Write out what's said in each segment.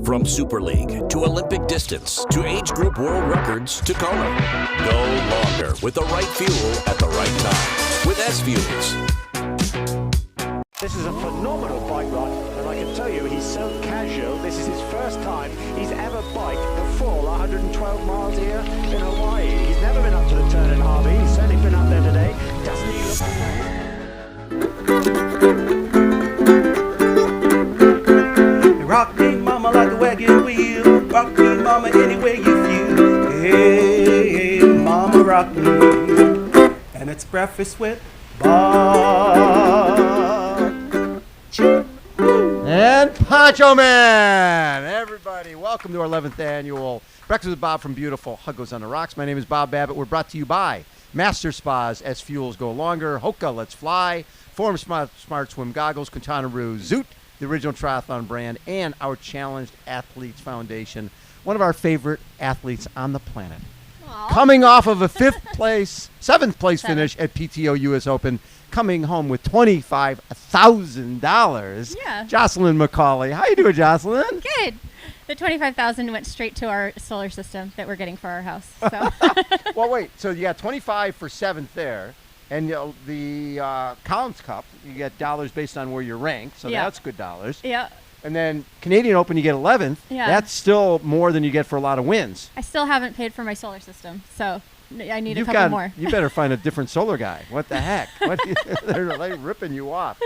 From Super League to Olympic distance to age group world records to Kona. Go longer with the right fuel at the right time with SFuels. This is a phenomenal bike ride, and I can tell you he's so casual. This is his first time he's ever biked the full 112 miles here in Hawaii. He's never been up to the turn in Harvey. He's certainly been up there today. Doesn't he look... Rock me, mama, like a wagon wheel. Rock me, mama, anywhere you feel. Hey, mama, rock me. And it's breakfast with Bob. And Poncho Man! Everybody, welcome to our 11th annual Breakfast with Bob from beautiful Huggos on the Rocks. My name is Bob Babbitt. We're brought to you by Master Spas, SFuels Go Longer, HOKA, Let's Fly, Form Smart Swim Goggles, Quintanaroo, Zoot, the original triathlon brand, and our Challenged Athletes Foundation, one of our favorite athletes on the planet. Aww. Coming off of a seventh place finish at PTO US Open, coming home with $25,000. Yeah. Jocelyn McCauley. How you doing, Jocelyn? Good. The $25,000 went straight to our solar system that we're getting for our house. So. Well, wait. So you got 25 for seventh there. And the Collins Cup, you get dollars based on where you're ranked, so that's good dollars. Yeah. And then Canadian Open, you get 11th. Yeah. That's still more than you get for a lot of wins. I still haven't paid for my solar system, so I need a couple more. You better find a different solar guy. What the heck? They're like ripping you off.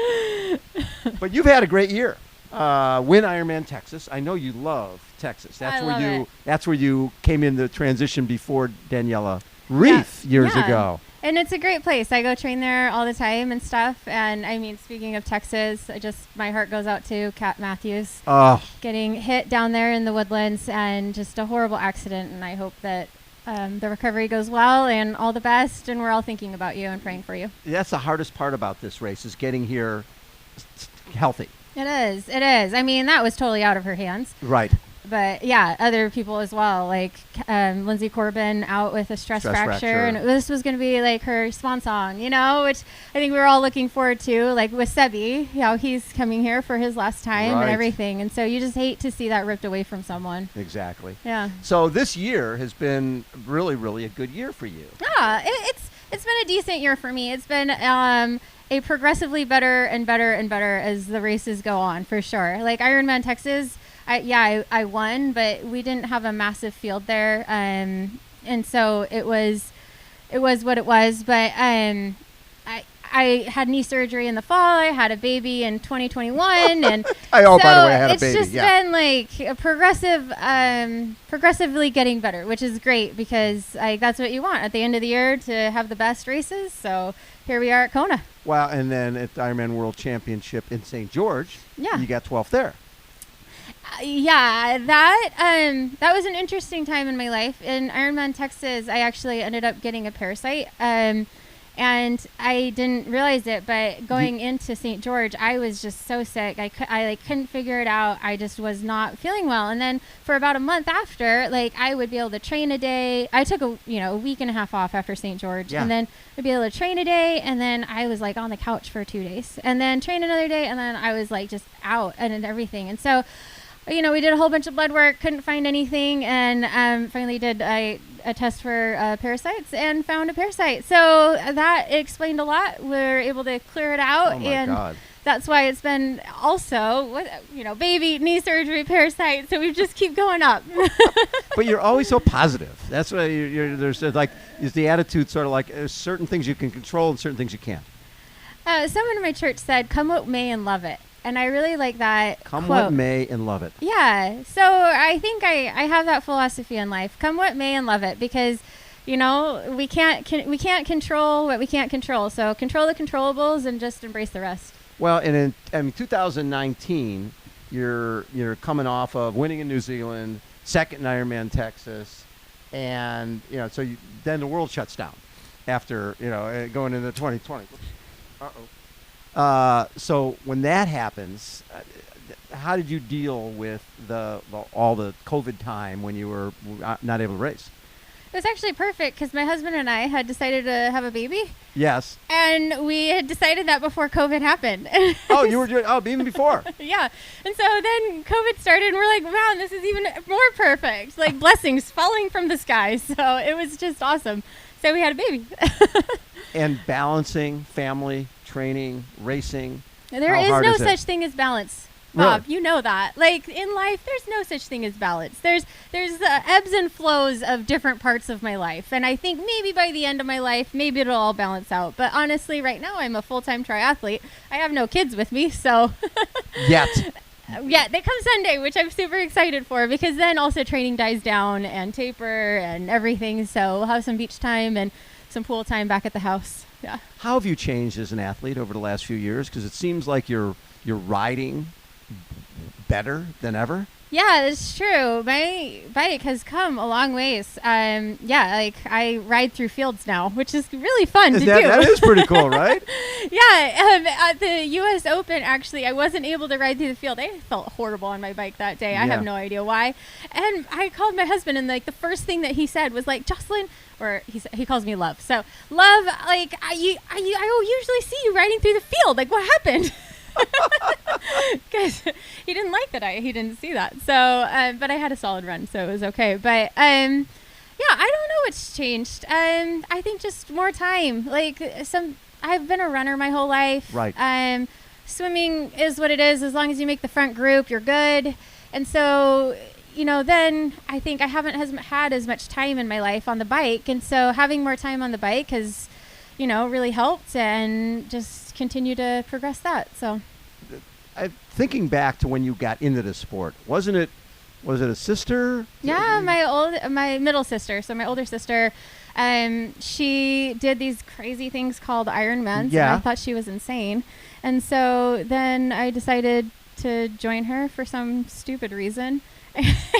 But you've had a great year. Win Ironman Texas. I know you love Texas. That's where you came in the transition before Daniela Reith years ago. And it's a great place. I go train there all the time and stuff. And I mean, speaking of Texas, my heart goes out to Kat Matthews getting hit down there in the woodlands and just a horrible accident. And I hope that the recovery goes well and all the best. And we're all thinking about you and praying for you. That's the hardest part about this race is getting here healthy. It is. It is. I mean, that was totally out of her hands. Right. But yeah, other people as well, like Lindsay Corbin out with a stress fracture. And this was going to be like her swan song, which I think we were all looking forward to, like with Sebi, how he's coming here for his last time and everything. And so you just hate to see that ripped away from someone. Exactly. Yeah. So this year has been really, really a good year for you. Yeah, it's been a decent year for me. It's been a progressively better and better and better as the races go on, for sure. Like Ironman Texas, I won, but we didn't have a massive field there, and so it was what it was. But I had knee surgery in the fall. I had a baby in 2021, and by the way, I had a baby. It's just been like a progressively getting better, which is great because that's what you want at the end of the year, to have the best races. So here we are at Kona. Wow, and then at the Ironman World Championship in St. George, you got 12th there. Yeah, that was an interesting time in my life. In Ironman Texas, I actually ended up getting a parasite, and I didn't realize it. But going into St. George, I was just so sick. I couldn't figure it out. I just was not feeling well. And then for about a month after, I would be able to train a day. I took a week and a half off after St. George, and then I'd be able to train a day, and then I was on the couch for 2 days, and then train another day, and then I was just out and everything. And so, we did a whole bunch of blood work, couldn't find anything, and finally did a test for parasites and found a parasite. So that explained a lot. We were able to clear it out. Oh my God. That's why it's been also, baby, knee surgery, parasite. So we just keep going up. But you're always so positive. That's why there's is the attitude sort of like there's certain things you can control and certain things you can't. Someone in my church said, "Come what may and love it." And I really like that Come quote. what may and love it. Yeah. So I think I have that philosophy in life. Come what may and love it, because, we can't control what we can't control. So control the controllables and just embrace the rest. Well, and in 2019, you're coming off of winning in New Zealand, second in Ironman Texas, and so then the world shuts down after going into 2020. So when that happens, how did you deal with all the COVID time when you were not able to race? It was actually perfect because my husband and I had decided to have a baby. Yes. And we had decided that before COVID happened. Oh, you were even before. Yeah. And so then COVID started and we're like, wow, this is even more perfect. Like blessings falling from the sky. So it was just awesome. So we had a baby. And balancing family, training, racing. There is no such thing as balance. Bob, Really? you know that. Like in life, there's no such thing as balance. There's ebbs and flows of different parts of my life, and I think maybe by the end of my life, maybe it'll all balance out. But honestly, right now, I'm a full-time triathlete. I have no kids with me, so Yet. yeah, they come Sunday, which I'm super excited for because then also training dies down and taper and everything. So we'll have some beach time and some pool time back at the house. Yeah. How have you changed as an athlete over the last few years? Because it seems like you're riding better than ever. Yeah, it's true. My bike has come a long ways. Like I ride through fields now, which is really fun to do. That is pretty cool, right? Yeah, at the US Open, actually, I wasn't able to ride through the field. I felt horrible on my bike that day. I have no idea why. And I called my husband, and like the first thing that he said was like, Jocelyn, or he calls me Love. So, Love, like I usually see you riding through the field. Like, what happened? Because he didn't like that he didn't see that. So, but I had a solid run, so it was okay. But yeah, I don't know what's changed. I think just more time. Like I've been a runner my whole life. Right. Swimming is what it is. As long as you make the front group, you're good. And so, then I think I haven't had as much time in my life on the bike. And so having more time on the bike has, really helped and just continue to progress that. So thinking back to when you got into the sport, was it a sister? Yeah, my middle sister. So my older sister, she did these crazy things called Ironmans. Yeah. And I thought she was insane. And so then I decided to join her for some stupid reason.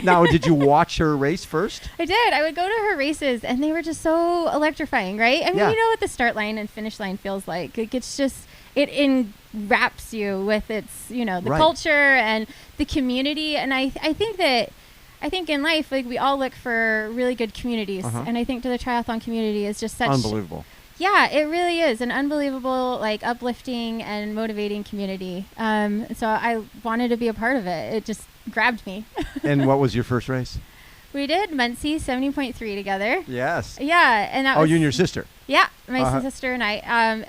Now, did you watch her race first? I did. I would go to her races, and they were just so electrifying, right? I mean, you know what the start line and finish line feels like. Like it's just, it enwraps you with its, the Right. culture and the community. And I think in life, like we all look for really good communities. Uh-huh. And I think the triathlon community is just such Unbelievable. Yeah, it really is an unbelievable, like uplifting and motivating community. So I wanted to be a part of it. It just grabbed me. And what was your first race? We did Muncie 70.3 together. Yes. Yeah, and that was you and your sister. Yeah, my Uh-huh. sister and I.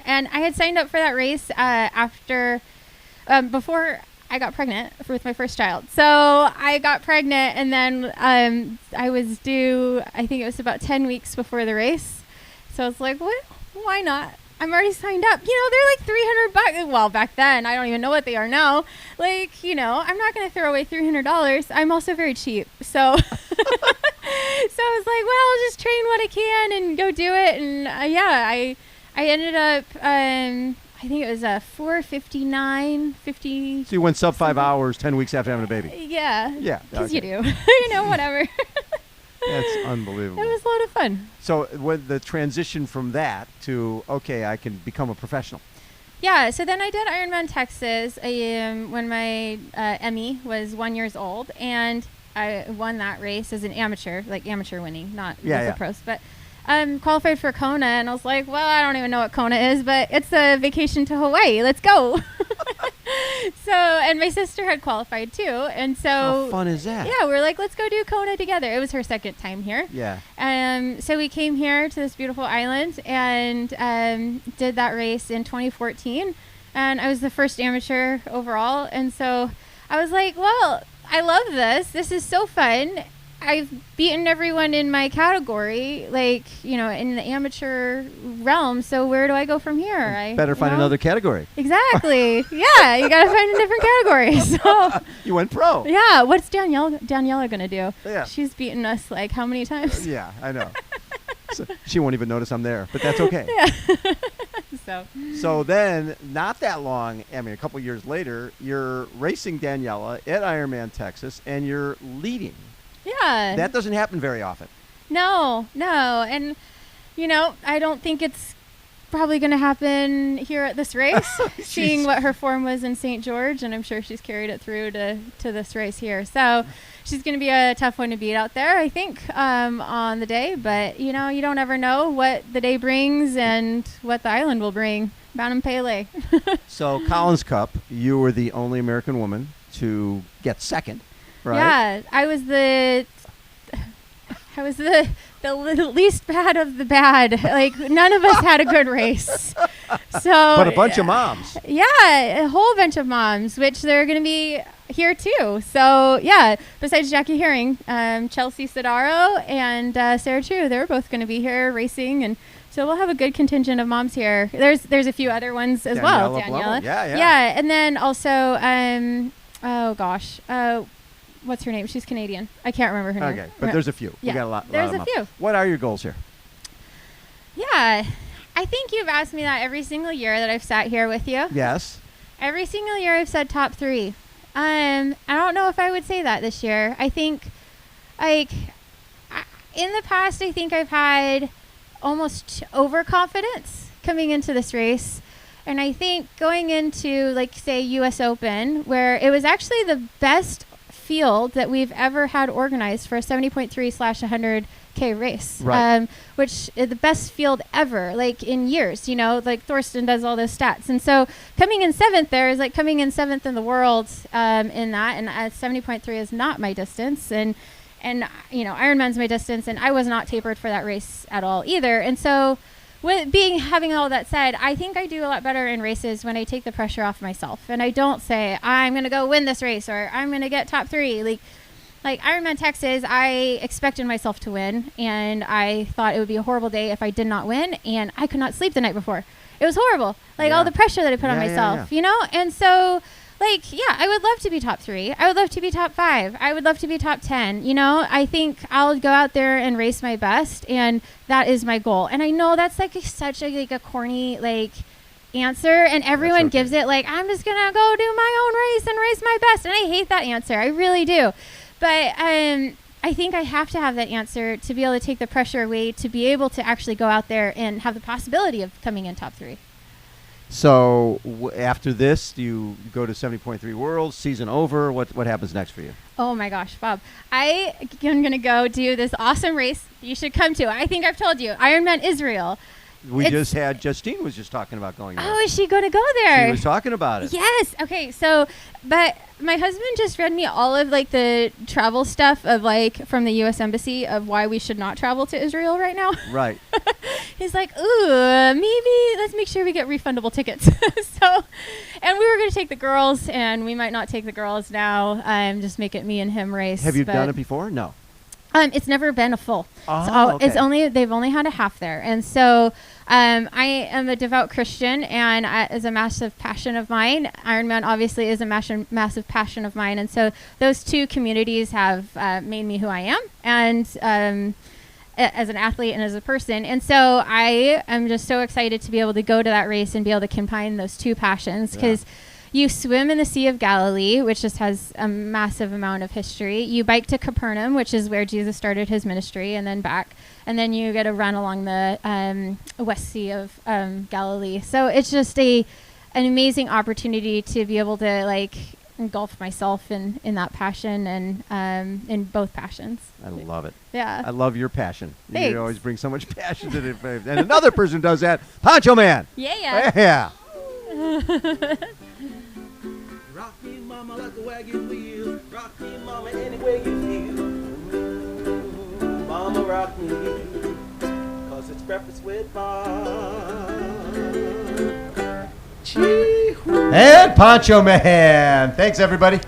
And I had signed up for that race before I got pregnant with my first child. So I got pregnant, and then I was due, I think it was about 10 weeks before the race. So I was like, what? Why not? I'm already signed up. They're like $300. Well, back then, I don't even know what they are now. Like, I'm not going to throw away $300. I'm also very cheap. So, so I was like, well, I'll just train what I can and go do it. And I ended up, I think it was a 4:59:50. So you went sub 5 hours 10 weeks after having a baby. Yeah. Yeah. Because Okay. you do. Whatever. That's unbelievable. It was a lot of fun. So with the transition from that to, okay, I can become a professional. Yeah, so then I did Ironman Texas when my Emmy was 1 year old, and I won that race as an amateur, like amateur winning, not with the pros, but qualified for Kona, and I was like, well, I don't even know what Kona is, but it's a vacation to Hawaii. Let's go. So, and my sister had qualified too, and so How fun is that? Yeah, we're like, let's go do Kona together. It was her second time here. Yeah. So we came here to this beautiful island and did that race in 2014, and I was the first amateur overall. And so I was like, well, I love this. This is so fun. I've beaten everyone in my category, like, in the amateur realm. So where do I go from here? I Better find another category. Exactly. Yeah, you got to find a different category. So You went pro. yeah, what's Daniela gonna do? Yeah. She's beaten us like how many times? Yeah, I know. So she won't even notice I'm there, but that's okay. Yeah. So then, not that long, a couple years later, you're racing Daniela at Ironman Texas, and you're leading. Yeah. That doesn't happen very often. No. And, I don't think it's probably going to happen here at this race, seeing what her form was in St. George, and I'm sure she's carried it through to this race here. So she's going to be a tough one to beat out there, I think, on the day. But, you know, you don't ever know what the day brings and what the island will bring. Bantam Pele. So Collins Cup, you were the only American woman to get second, right? Yeah, I was the least bad of the bad. Like, none of us had a good race. So, but a bunch of moms. Yeah, a whole bunch of moms, which they're going to be here too. So, yeah, besides Jackie Herring, Chelsea Sodaro and Sarah True, they're both going to be here racing, and so we'll have a good contingent of moms here. There's a few other ones as well. Daniela. Yeah, and then also, what's her name? She's Canadian. I can't remember her name. Okay, but there's a few. Yeah, we got a lot. There's a few. What are your goals here? Yeah, I think you've asked me that every single year that I've sat here with you. Yes. Every single year I've said top 3. I don't know if I would say that this year. I think, in the past, I think I've had almost overconfidence coming into this race. And I think going into, say, US Open, where it was actually the best field that we've ever had organized for a 70.3/100K race, right. Which is the best field ever, in years, Thorsten does all those stats. And so coming in 7th there is like coming in 7th in the world in that, and 70.3 is not my distance. And Ironman's my distance, and I was not tapered for that race at all either. And so having all that said, I think I do a lot better in races when I take the pressure off myself, and I don't say I'm going to go win this race or I'm going to get top 3. Like Ironman Texas, I expected myself to win, and I thought it would be a horrible day if I did not win, and I could not sleep the night before. It was horrible, all the pressure that I put on myself, and so. I would love to be top 3. I would love to be top 5. I would love to be top 10. I think I'll go out there and race my best, and that is my goal. And I know that's such a corny answer, and everyone gives it I'm just gonna go do my own race and race my best, and I hate that answer. I really do. But I think I have to have that answer to be able to take the pressure away, to be able to actually go out there and have the possibility of coming in top 3. So after this, do you go to 70.3 Worlds, season over? What happens next for you? Oh my gosh, Bob. I am going to go do this awesome race you should come to. I think I've told you, Ironman Israel. Justine was just talking about going there. Oh, is she going to go there? She was talking about it. Yes. Okay. So, but my husband just read me all of the travel stuff of from the U.S. Embassy of why we should not travel to Israel right now. Right. He's like, ooh, maybe let's make sure we get refundable tickets. And we were going to take the girls, and we might not take the girls now. Just make it me and him race. Have you done it before? No. It's never been a full. Okay. They've only had a half there. And so I am a devout Christian, and is a massive passion of mine. Ironman obviously is a massive passion of mine. And so those two communities have made me who I am, and as an athlete and as a person. And so I am just so excited to be able to go to that race and be able to combine those two passions, because you swim in the Sea of Galilee, which just has a massive amount of history. You bike to Capernaum, which is where Jesus started his ministry, and then back. And then you get to run along the West Sea of Galilee. So it's just an amazing opportunity to be able to engulf myself in that passion, and in both passions. I love it. Yeah. I love your passion. Thanks. You always bring so much passion to it. And another person does that, Poncho Man. Yeah. Yeah. Rock me, mama, like a wagon wheel. Rock me, mama, any way you feel. Mama, rock me, 'cause it's breakfast with Bob. And Poncho Man. Thanks, everybody.